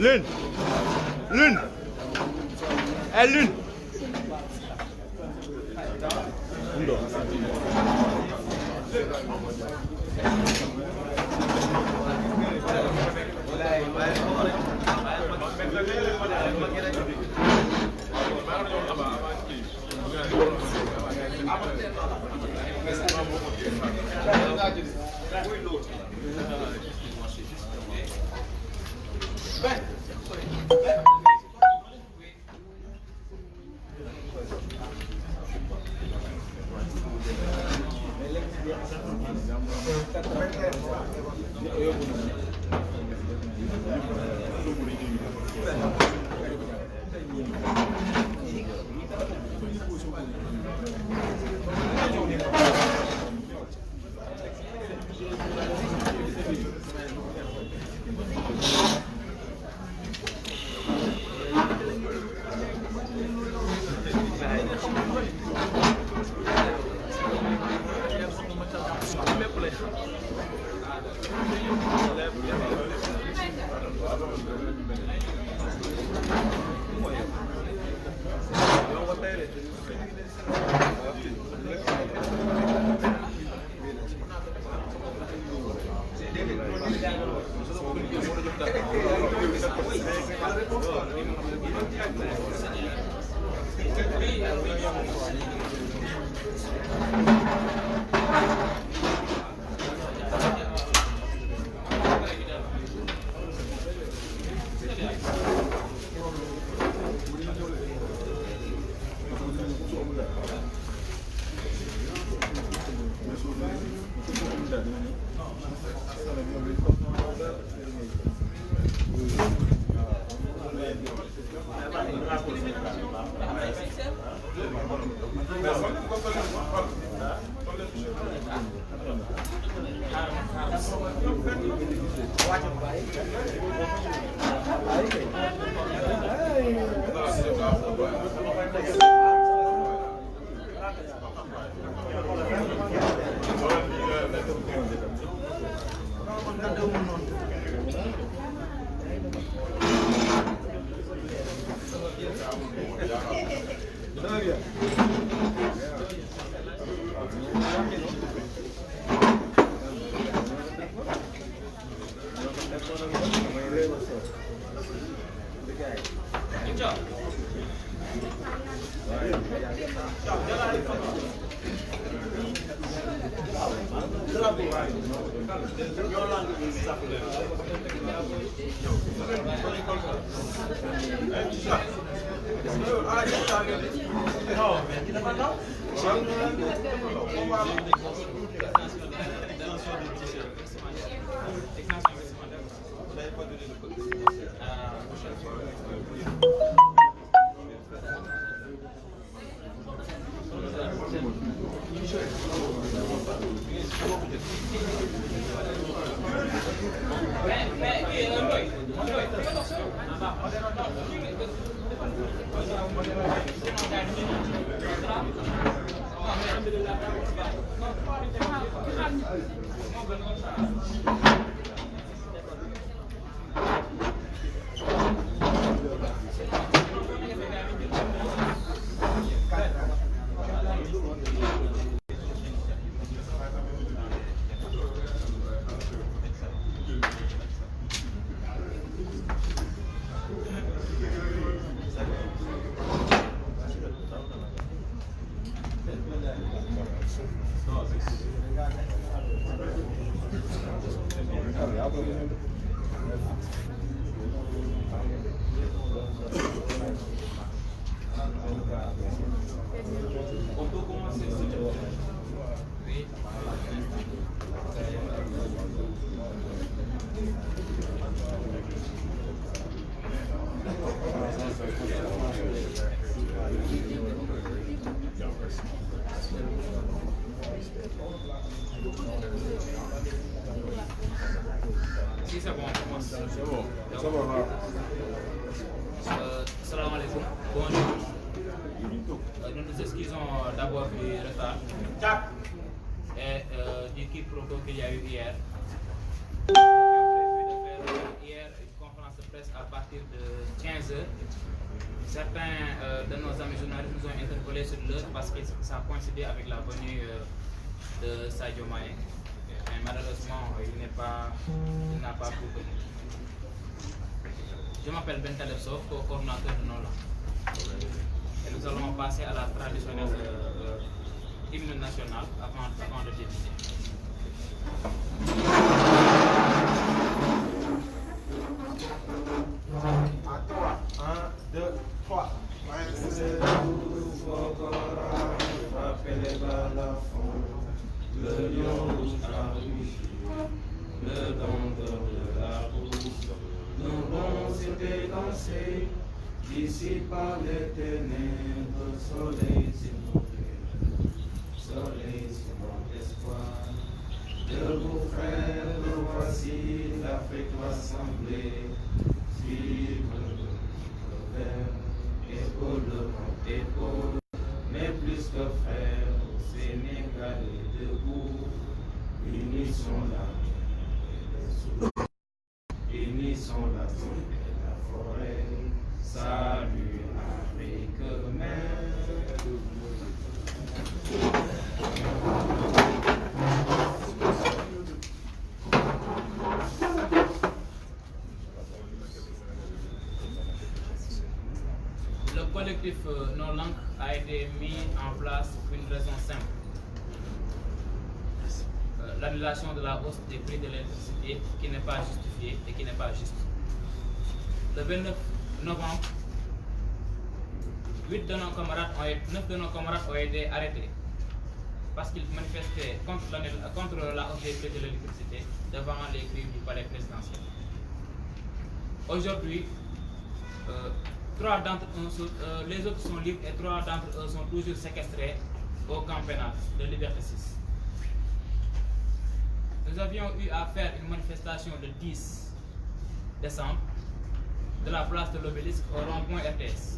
Lune. Lune. Eh, Lune. Si c'est bon, on commence. C'est bon. C'est bon. Salam alaikum. Bonjour. Nous nous excusons d'abord du retard et du quiproquo qu'il y a eu hier. Nous avions prévu de faire hier une conférence de presse à partir de 15 h. Certains de nos amis journalistes nous ont interpellés sur l'heure parce que ça a coïncidé avec la venue de Sadio Mané. Mais malheureusement, il n'a pas pu venir. Je m'appelle Ben Taleb Sow, coordonnateur de Nolan. Et nous allons passer à la traditionnelle hymne national avant de débuter. À toi. 1, 2, 3. Le lion rouge a le dindon de la rousse. Nos bons étaient lancés, d'ici par les ténèbres, soleil c'est mon cœur, soleil c'est mon espoir. Debout frères, nous voici, l'Afrique rassemblée, suivre le verre, épaule contre épaule, mais plus que frères, au Sénégal est debout, unissons la unissons la forêt, salut Afrique mère. Le collectif Nolan a été mis en place pour une raison simple. L'annulation de la hausse des prix de l'électricité qui n'est pas justifiée et qui n'est pas juste. Le 29 novembre, 9 de nos camarades ont été arrêtés parce qu'ils manifestaient contre la hausse des prix de l'électricité devant les grilles du palais présidentiel. Aujourd'hui, les autres sont libres et 3 d'entre eux sont toujours séquestrés au camp pénal de Liberté 6. Nous avions eu à faire une manifestation le 10 décembre de la place de l'Obélisque au rond-point RTS.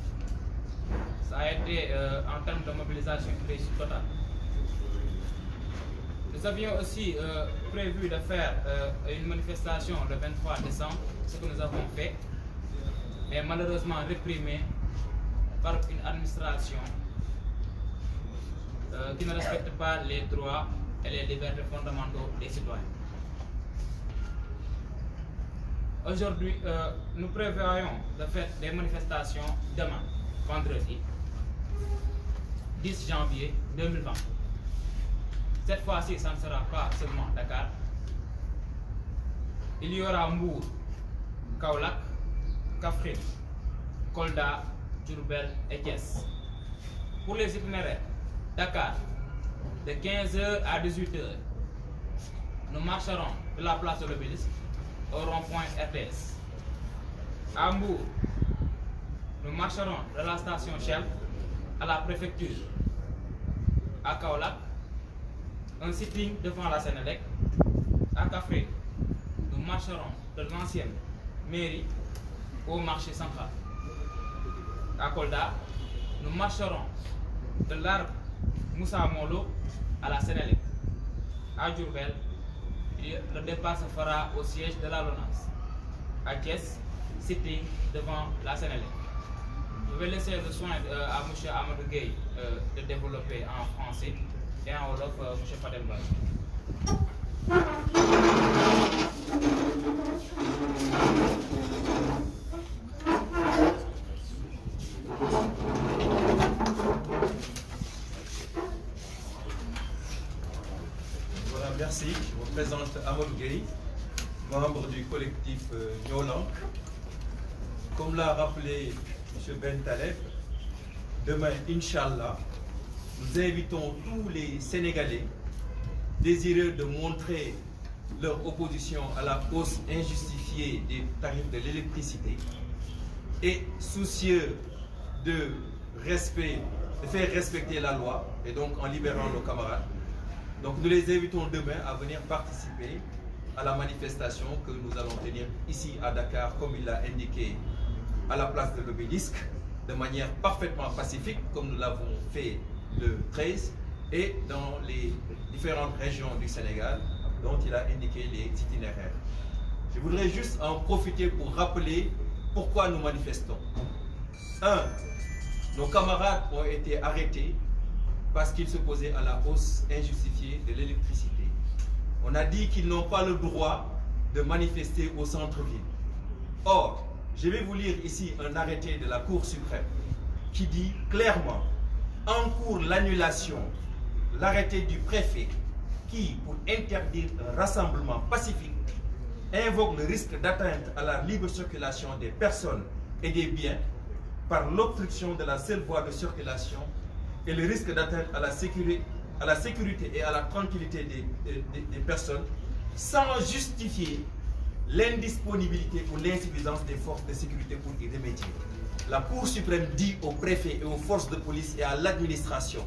Ça a été, en termes de mobilisation, une réussite totale. Nous avions aussi prévu de faire une manifestation le 23 décembre, ce que nous avons fait, mais malheureusement réprimé par une administration qui ne respecte pas les droits et les libertés fondamentaux des citoyens. Aujourd'hui, nous prévoyons de faire des manifestations demain, vendredi, 10 janvier 2020. Cette fois-ci, ça ne sera pas seulement Dakar. Il y aura Mbour, Kaolack, Kaffrine, Kolda, Diourbel et Thiès. Pour les itinéraires, Dakar, de 15 h à 18 h, nous marcherons de la place de l'Obélisque au rond-point RTS. À Mbour, nous marcherons de la station Shell à la préfecture. À Kaolack, un sitting devant la Sénélec. À Kaffrine, nous marcherons de l'ancienne mairie au marché central. À Kolda, nous marcherons de l'arbre Moussa Molo à la Sénélec. À Diourbel, le départ se fera au siège de la LONASE. À Thiès, sitting devant la Sénélec. Je vais laisser le soin à M. Amadou Gueye de développer en français et en wolof M. Fadel Ba. Voilà, merci. Je vous présente Amadou Gueye, membre du collectif Nolan. Comme l'a rappelé M. Ben Taleb, demain, Inch'Allah, nous invitons tous les Sénégalais désireux de montrer leur opposition à la hausse injustifiée des tarifs de l'électricité et soucieux de faire respecter la loi, et donc en libérant nos camarades. Donc nous les invitons demain à venir participer à la manifestation que nous allons tenir ici à Dakar, comme il l'a indiqué, à la place de l'Obélisque, de manière parfaitement pacifique, comme nous l'avons fait le 13, et dans les différentes régions du Sénégal, dont il a indiqué les itinéraires. Je voudrais juste en profiter pour rappeler pourquoi nous manifestons. 1. Nos camarades ont été arrêtés parce qu'ils s'opposaient à la hausse injustifiée de l'électricité. On a dit qu'ils n'ont pas le droit de manifester au centre-ville. Or, je vais vous lire ici un arrêté de la Cour suprême qui dit clairement: encourt l'annulation, l'arrêté du préfet qui, pour interdire un rassemblement pacifique, invoque le risque d'atteinte à la libre circulation des personnes et des biens par l'obstruction de la seule voie de circulation et le risque d'atteinte à la sécurité et à la tranquillité des personnes sans justifier l'indisponibilité ou l'insuffisance des forces de sécurité pour y remédier. La Cour suprême dit aux préfets et aux forces de police et à l'administration: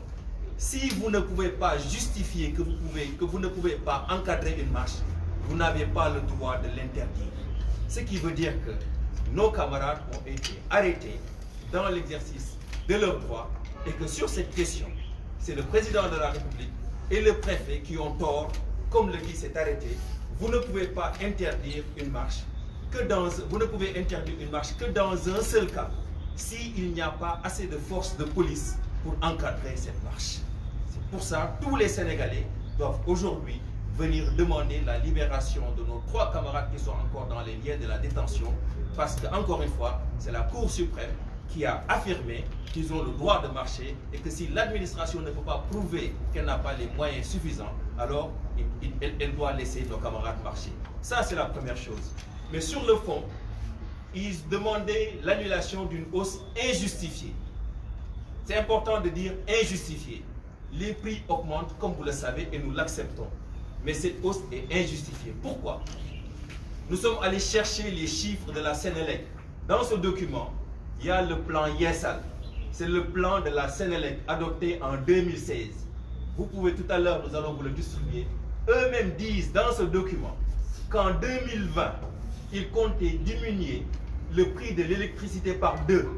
si vous ne pouvez pas justifier que vous ne pouvez pas encadrer une marche, vous n'avez pas le droit de l'interdire. Ce qui veut dire que nos camarades ont été arrêtés dans l'exercice de leurs droits et que sur cette question, c'est le président de la République et le préfet qui ont tort, comme le dit cet arrêté. Vous ne pouvez pas interdire une marche que dans un seul cas, s'il n'y a pas assez de forces de police pour encadrer cette marche. C'est pour ça que tous les Sénégalais doivent aujourd'hui venir demander la libération de nos 3 camarades qui sont encore dans les liens de la détention, parce que, encore une fois, c'est la Cour suprême qui a affirmé qu'ils ont le droit de marcher et que si l'administration ne peut pas prouver qu'elle n'a pas les moyens suffisants, alors elle doit laisser nos camarades marcher. Ça, c'est la première chose. Mais sur le fond, ils demandaient l'annulation d'une hausse injustifiée. C'est important de dire injustifiée. Les prix augmentent, comme vous le savez, et nous l'acceptons. Mais cette hausse est injustifiée. Pourquoi? Nous sommes allés chercher les chiffres de la Sénélec. Dans ce document, il y a le plan Yessal. C'est le plan de la Sénélec adopté en 2016. Vous pouvez tout à l'heure, nous allons vous le distribuer. Eux-mêmes disent dans ce document qu'en 2020, ils comptaient diminuer le prix de l'électricité par 2.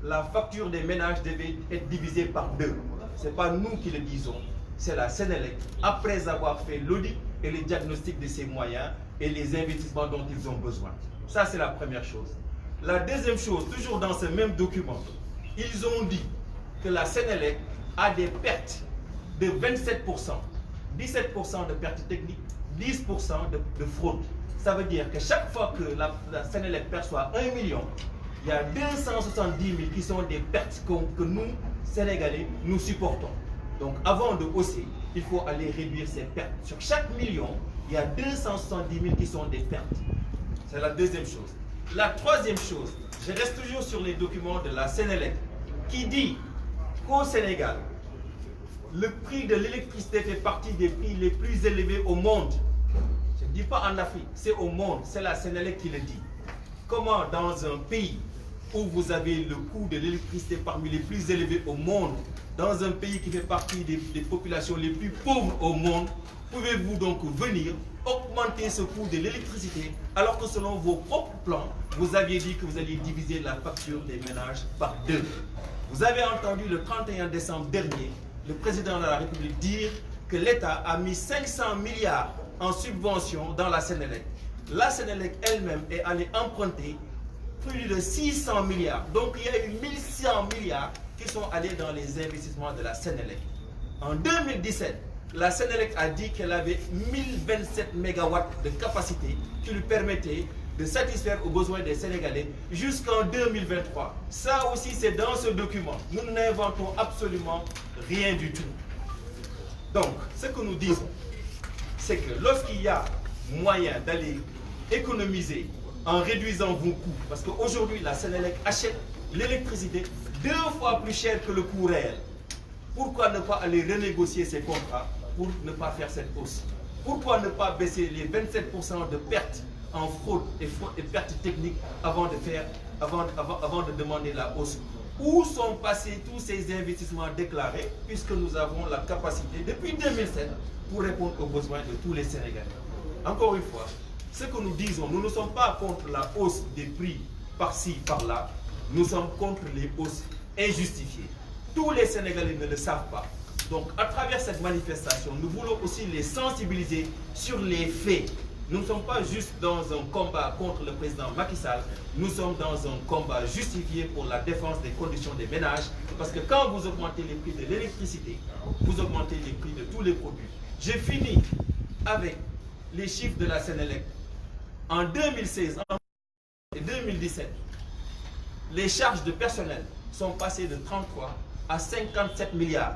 La facture des ménages devait être divisée par 2. Ce n'est pas nous qui le disons, c'est la Sénélec, après avoir fait l'audit et le diagnostic de ses moyens et les investissements dont ils ont besoin. Ça, c'est la première chose. La deuxième chose, toujours dans ce même document, ils ont dit que la Sénélec a des pertes de 27%, 17% de pertes techniques, 10% de fraude. Ça veut dire que chaque fois que la Sénélec perçoit 1 million, il y a 270 000 qui sont des pertes que nous, Sénégalais, nous supportons. Donc avant de hausser, il faut aller réduire ces pertes. Sur chaque million, il y a 270 000 qui sont des pertes. C'est la deuxième chose. La troisième chose, je reste toujours sur les documents de la Sénélec, qui dit qu'au Sénégal, le prix de l'électricité fait partie des prix les plus élevés au monde. Je ne dis pas en Afrique, c'est au monde, c'est la Sénélec qui le dit. Comment dans un pays où vous avez le coût de l'électricité parmi les plus élevés au monde, dans un pays qui fait partie des populations les plus pauvres au monde, pouvez-vous donc venir augmenter ce coût de l'électricité alors que selon vos propres plans, vous aviez dit que vous alliez diviser la facture des ménages par 2. Vous avez entendu le 31 décembre dernier le président de la République dire que l'État a mis 500 milliards en subvention dans la Sénélec. La Sénélec elle-même est allée emprunter plus de 600 milliards. Donc il y a eu 1100 milliards qui sont allés dans les investissements de la Sénélec. En 2017, la Sénélec a dit qu'elle avait 1027 MW de capacité qui lui permettaient de satisfaire aux besoins des Sénégalais jusqu'en 2023. Ça aussi, c'est dans ce document. Nous n'inventons absolument rien du tout. Donc, ce que nous disons, c'est que lorsqu'il y a moyen d'aller économiser en réduisant vos coûts, parce qu'aujourd'hui, la Sénélec achète l'électricité 2 fois plus cher que le coût réel. Pourquoi ne pas aller renégocier ces contrats pour ne pas faire cette hausse? Pourquoi ne pas baisser les 27% de pertes en fraude et pertes techniques avant de demander la hausse? Où sont passés tous ces investissements déclarés, puisque nous avons la capacité depuis 2007 pour répondre aux besoins de tous les Sénégalais? Encore une fois, ce que nous disons, nous ne sommes pas contre la hausse des prix par-ci, par-là, nous sommes contre les hausses injustifiées. Tous les Sénégalais ne le savent pas. Donc, à travers cette manifestation, nous voulons aussi les sensibiliser sur les faits. nous ne sommes pas juste dans un combat contre le président Macky Sall, nous sommes dans un combat justifié pour la défense des conditions des ménages, parce que quand vous augmentez les prix de l'électricité, vous augmentez les prix de tous les produits. J'ai fini avec les chiffres de la Sénélec. En 2016 et 2017, les charges de personnel sont passées de 33 à 57 milliards.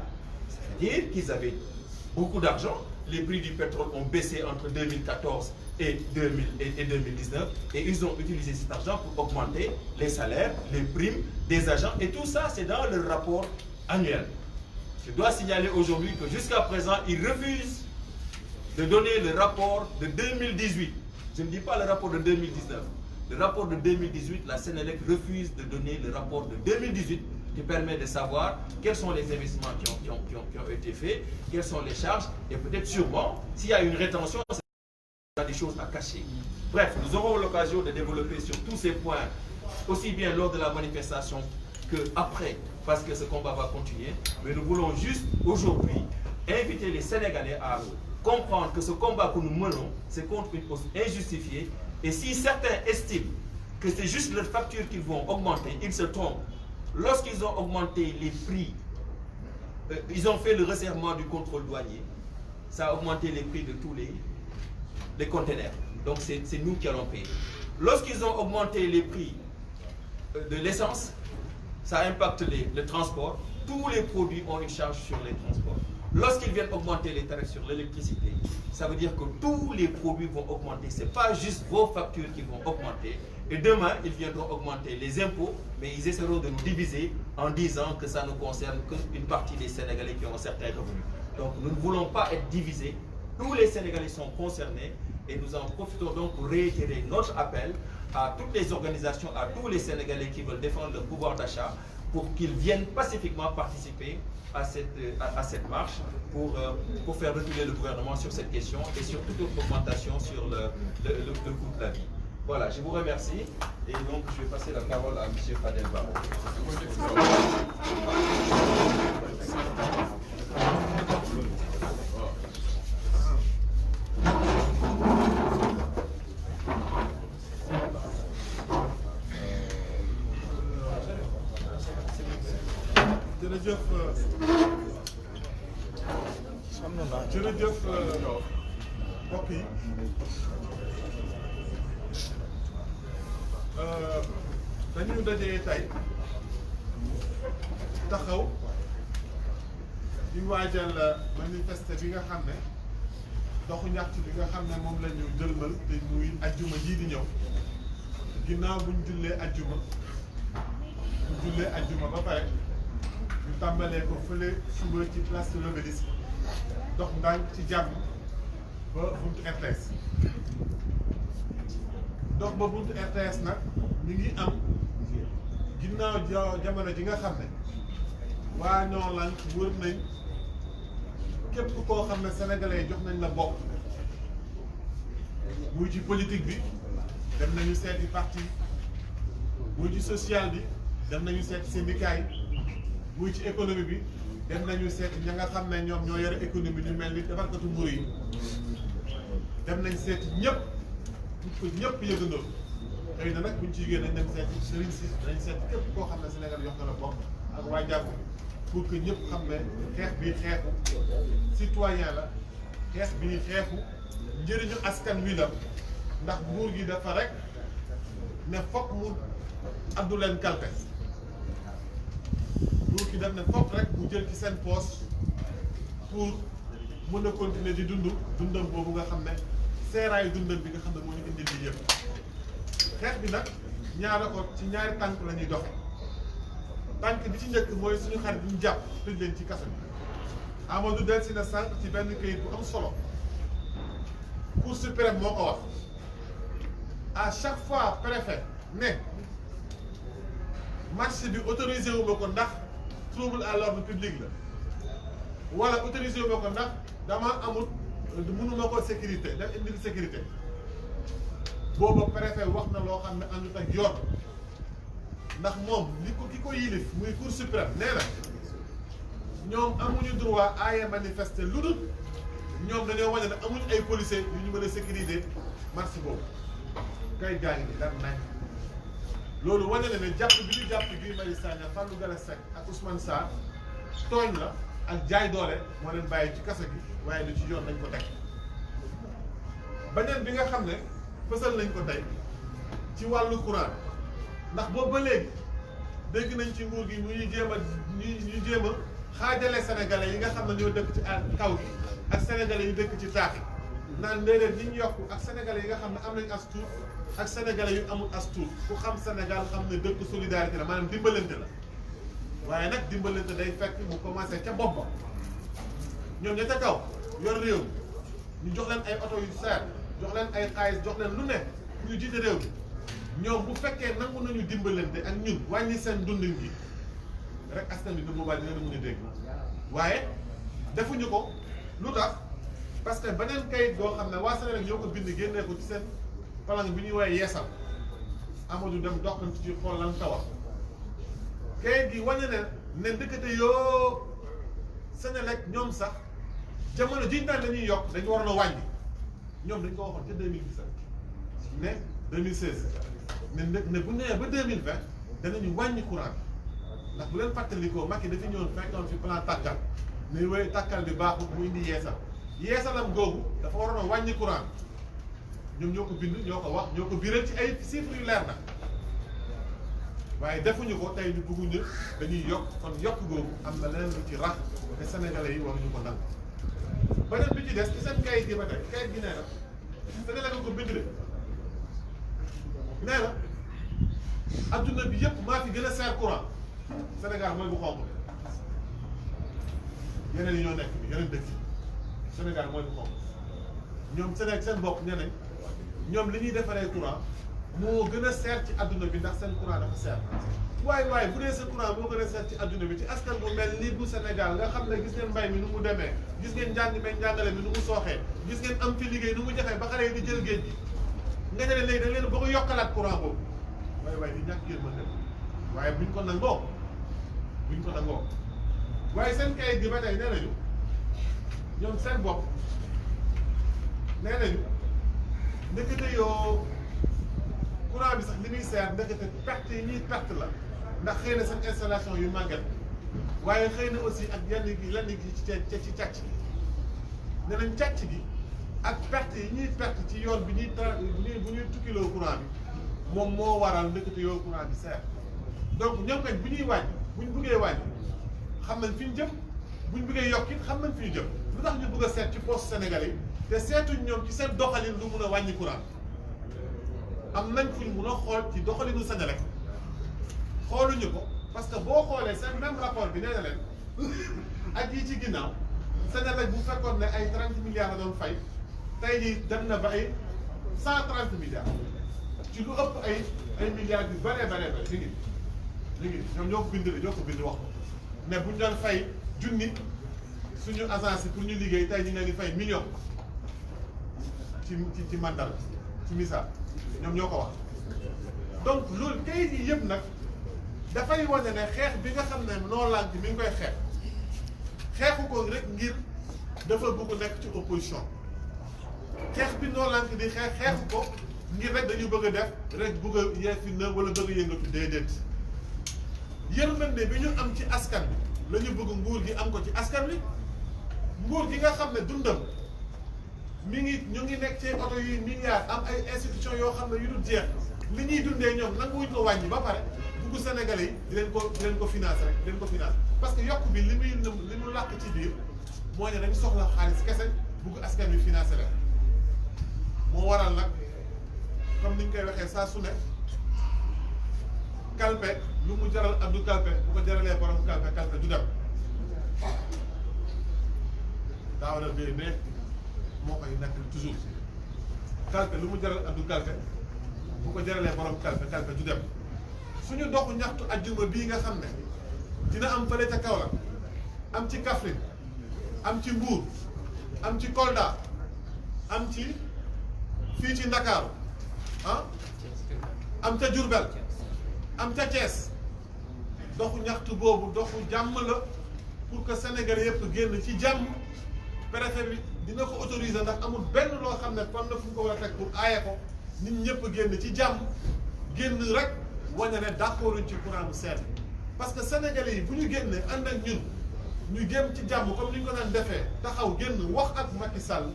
C'est-à-dire qu'ils avaient beaucoup d'argent. Les prix du pétrole ont baissé entre 2014 et 2019 et ils ont utilisé cet argent pour augmenter les salaires, les primes des agents et tout ça c'est dans le rapport annuel. Je dois signaler aujourd'hui que jusqu'à présent ils refusent de donner le rapport de 2018. Je ne dis pas le rapport de 2019. Le rapport de 2018, la Sénélec refuse de donner le rapport de 2018 qui permet de savoir quels sont les investissements qui ont été faits, quelles sont les charges, et peut-être sûrement, s'il y a une rétention, il y a des choses à cacher. Bref, nous aurons l'occasion de développer sur tous ces points, aussi bien lors de la manifestation qu'après, parce que ce combat va continuer. Mais nous voulons juste aujourd'hui inviter les Sénégalais à comprendre que ce combat que nous menons, c'est contre une cause injustifiée. Et si certains estiment que c'est juste leur facture qu'ils vont augmenter, ils se trompent. Lorsqu'ils ont augmenté les prix, ils ont fait le resserrement du contrôle douanier, ça a augmenté les prix de tous les conteneurs. Donc c'est nous qui allons payer. Lorsqu'ils ont augmenté les prix de l'essence, ça impacte le transport. Tous les produits ont une charge sur les transports. Lorsqu'ils viennent augmenter les tarifs sur l'électricité, ça veut dire que tous les produits vont augmenter. Ce n'est pas juste vos factures qui vont augmenter. Et demain, ils viendront augmenter les impôts, mais ils essaieront de nous diviser en disant que ça ne concerne qu'une partie des Sénégalais qui ont certains revenus. Donc nous ne voulons pas être divisés. Tous les Sénégalais sont concernés et nous en profitons donc pour réitérer notre appel à toutes les organisations, à tous les Sénégalais qui veulent défendre leur pouvoir d'achat pour qu'ils viennent pacifiquement participer à cette marche pour faire reculer le gouvernement sur cette question et sur toute autre augmentation sur le coût de la vie. Voilà, je vous remercie et donc je vais passer la parole à M. Fadel Barro. jërëjëf mbokk yi dañu dajee tey taxaw di waajal manifester bi nga xam ne doxu ñaxtu bi nga xam ne moom la ñu dëlmal te muy ajjuma ji di ñëw ginnaaw buñ jullee ajjuma ba pare ñu tàmbalee ko fële suba ci place de l'Obélisque dox ndànk ci jàmm ba buntu RTS dox ba buntu RTS nag mi ngi am ginnaaw jamono ji nga xam ne waa Noo Lank wër nañ képp koo xam ne sénégalais jox nañ la bopp muy ci politique bi dem nañu seeti parti muy ci social bi dem nañu seeti syndicat yi muy ci économie bi dem nañu seeti ña nga xam ne ñoom ñoo yore économie ñu mel ni defarkatu mburu yi dem nañ seeti ñëpp pour que ñëpp yëgandoo xëy na nag buñ ci yëgee nañ dem seeti sëriñ si dañ seeti képp koo xam ne Sénégal jox na la bopp ak waa jàpp pour que ñëpp xam ne xeex bi xeexu citoyen la xeex bi xeexu njëriñu askan wi la ndax nguur gi dafa rek ne fokk mu addu leen kalpe nguur gi def ne fokk rek mu jël ci seen poche pour mën a continuer di dundam boobu nga xam ne seeraayu dundam bi nga xam ne moo ñu indi lii yëpp xeex bi nag ñaara ko ci ñaari tànk la ñuy dox tànk bi ci njëkk mooy suñu xarit bi ñu jàpp tëj leen ci kaso bi Amadou delsi na sànq ci benn kayit bu am solo Cour suprême moo ko wax à chaque fois préfet ne marché bi autorisé wu ma ko ndax trouble à l'ordre public la wala autorisé wu ma ko ndax dama amul mënuma ko sécurité daf indil sécurité booba préfet wax na loo xam ne àndut ak yoon ndax moom ki ko yilif muy Cour suprême nee na ñoom amuñu droit aaye manifester lu dul ñoom dañoo wane ne amuñu ay policiers yu ñu mën a sécuriser marche boobu kay gaa ngi ni dara nañ loolu wane na ne jàpp bi ñu jàpp Guy Marius Sagna Fallou Galass Seck ak Ousmane Sarr tooñ la ak jaay doole moo leen bàyyi ci kaso gi waaye lu ci yoon nañ ko teg beneen bi nga xam ne fësal nañ ko tey ci wàllu courant ndax boobu ba léegi dégg nañ ci nguur gi ñuy jéem a xaajale sénégalais yi nga xam ne ñoo dëkk ci kaw gi ak sénégalais yi dëkk ci taax yi naan léeg-léeg ñi ñu yokku ak sénégalais yi nga xam ne am nañ as tuut ak sénégalais yu amul as tuut ku xam Sénégal xam ne dëkk solidarité la maanaam dimbalante la waaye nag dimbalante day fekk mu commencé ca bopp ba ñoom ña ca kaw yor réew mi ñu jox leen ay oto yu seer jox leen ay xaalis jox leen lu ne pour ñu jiite réew mi ñoom bu fekkee nangu nañu dimbalante ak ñun wàññi seen dundin gi rek askan bi du boobaa dina mën a dégg waaye defuñu ko lu tax parce que beneen kayit goo xam ne waa Sénégal ñoo ko bind génnee ko ci seen palang bi ñuy woowee yeesal Amadou dem doxantu ci xool lan tawa kayit gi wane ne ndëkkate yoo Sénélec ñoom sax jamono jiñ naan dañuy yokk dañu waroon a wàññi ñoom dañ ko waxoon ca 2017 ne 2016 ne bu nee ba 2020 danañu wàññi courant bi ndax bu leen fàttalikoo Macky dafa ñëwoon fekkoon fi plan tàkkal ne wéy tàkkal bi baaxul mu indi yeesal yeesalam googu dafa waroon a wàññi courant ñoom ñoo ko bind ñoo ko wax ñoo ko biral ci ay chiffres yu leer na waaye defuñu ko tey ñu bëgguñu dañuy yokk kon yokk googu am na leneen lu ci rax te sénégalais yi waruñu ko nangu. beneen bi ci des ci seen kayit gi ba tey kayit gi nee na Sénégal nga ko bind de nee na adduna bi yëpp maa fi gën a seer courant Sénégal mooy bu xonq yeneen yi ñoo nekk bi yeneen dëkk yi Sénégal mooy bu xonq ñoom Sénégal seen bopp nee nañ ñoom li ñuy defaree courant moo gën a seer ci adduna bi ndax seen courant dafa seer waaye bu dee sa courant moo gën a seer ci adduna bi ci askan bu mel ni bu Sénégal nga xam ne gis ngeen mbay mi nu mu demee gis ngeen njàng meeg njàngale mi nu mu sooxee gis ngeen am fi liggéey nu mu jaxee ba xale yi di jël géej gi nga ne léegi da leen bëgg a yokkalaat courant boobu waaye di ñàkk yéen mën dem waaye buñ ko nangoo waaye seen kayit gi ba tey nee nañu ñoom seen bopp nee nañu ndekete yoo courant bi sax li muy seer ndekete perte yi ñuy perte la ndax xëy na seen installation yu màgget waaye xëy na aussi ak yenn gi ci càcc gi nee nañ càcc gi ak perte yi ñuy perte ci yoon bi bu ñuy tukkiloo courant bi moom moo waral ndekete yoo courant bi seer donc ñoom kañ bu ñuy wàññi bu ñu bëggee wàññi xam nañ fi ñu jëm bu ñu bëggee yokk it xam nañ fi ñu jëm lu tax ñu bëgg a seet ci poste Sénégal yi te seetuñ ñoom ci seen doxalin lu mun a wàññi courant am nañ fu ñu mun a xool ci doxalinu Sénégal xooluñu ko parce que boo xoolee seen même rapport bi nee na leen ak yi ci ginnaaw Sénégal bu fekkoon ne ay 30 milliards la doon fay tey jii dem na ba ay 130 milliards ci lu ëpp ay milliards yu bëree li ngi ñoom ñoo ko bind wax ko ne bu ñu doon fay junni suñu agence yi pour ñu liggéey tey ñu ne di fay million ci mandal ci misaal ñoom ñoo ko wax donc loolu kayit yi yëpp nag dafay wane ne xeex bi nga xam ne noo lànk mi ngi koy xeexu ko rek ngir dafa bëgg nekk ci opposition xeex bi noo lànk di xeexu ko ngir rek dañu bëgg a def rek bëgg a yeefi na wala bëgg a yëngatu déedéet yërmande bi ñu am ci askan bi la ñu bëgg nguur gi am ko ci askan wi nguur gi nga xam ne dundam ñu ngi nekk ci oto yi milliards am ay institutions yoo xam ne yu dul jeex li ñuy dundee ñoom nanguwuñ ko wàññi ba pare bugg Sénégalais yi di leen ko financer rek di leen ko financer parce que yokk bi li mu làkk ci biir moo ne dañu soxla xaalis kese bugg askan wi financer rek moo waral nag comme ni ñu koy waxee saa su ne kalpe lu mu jaral Abdou Kalpe bu ko jaralee borom kalpe du dem Daouda Bey ne moo koy nekk toujours kalpe lu mu jaral Abdou Kalpe bu ko jaralee borom kalpe du dem suñu doxu ñaxtu ajjuma bii nga xam ne dina am fële ca Kaolack am ci Kaffrine am ci Mbour am ci Kolda am ci fii ci Ndakaaru am ca Diourbel am ca Thiès doxu ñaxtu boobu doxu jàmm la pour que Sénégalais yëpp génn ci jàmm préfet bi dina ko autoriser ndax amul benn loo xam ne fan na fu ñu ko war a teg pour aaye ko nit ñëpp génn ci jàmm génn rek wane ne d'accorduñ ci courant bu seer parce que sénégalais yi bu ñu génnee ànd ak ñun ñu génn ci jàmm comme ni ñu ko daan defee taxaw génn wax ak Macky Sall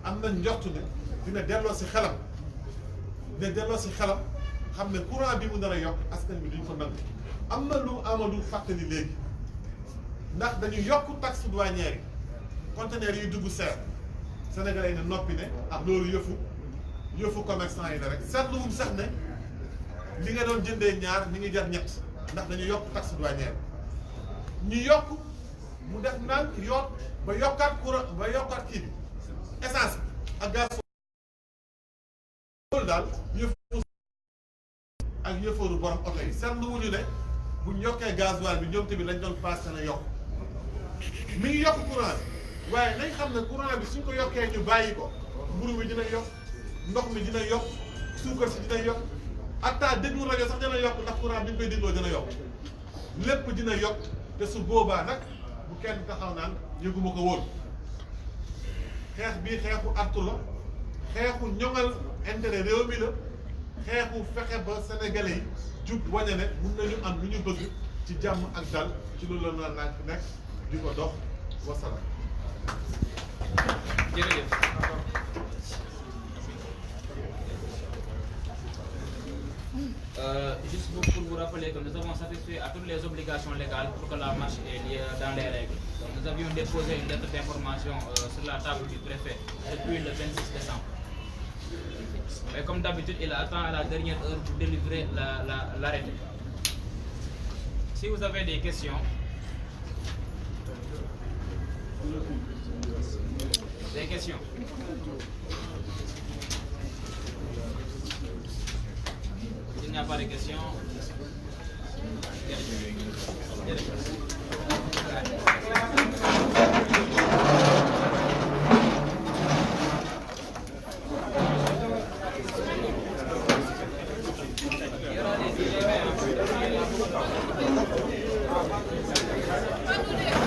am nañ njort ne dina delloo si xelam xam ne courant bi mu nar a yokk askan bi duñ ko nangu. am na lu Amadou fàttali léegi ndax dañu yokk taxe douanière yi conteneurs yi dugg seer sénégalais yi ne noppi ne ak loolu yëfu commerçant yi la rek seetluwuñ sax ne li nga doon jëndee ñaar mi ngi jar ñett ndax dañu yokk taxe douanière ñu yokk mu def naan yoot ba yokkaat courant ba yokkaat kii bi essence ak gaz loolu daal ak yëfooru borom oto yi seetluwuñu ne buñ yokkee gasoil bi ñoom tamit lañ doon passé na yokk mi ngi yokk courant bi waaye nañ xam ne courant bi suñ ko yokkee ñu bàyyi ko mburu mi dina yokk ndox mi dina yokk suukar si dina yokk hatta déglu rajo sax dina yokk ndax courant bi ñu koy dégloo dina yokk lépp dina yokk te su boobaa nag bu kenn taxaw naan yëguma ko woon xeex bii xeexu artu la xeexu ñoŋal intérêt réew mi la xeexu fexe ba sénégalais yi jub wane ne mun nañu am lu ñu bëgg ci jàmm ak dal ci loolu la naan nekk di ko dox wasalaam. jërëjëf. Juste pour vous rappeler que nous avons satisfait à toutes les obligations légales pour que la marche ait lieu dans les règles. Donc, nous avions déposé une lettre d'information sur la table du préfet depuis le 26 décembre. Mais comme d'habitude, il attend à la dernière heure pour délivrer l'arrêté. Si vous avez des questions, S'il n'y a pas de questions, Pas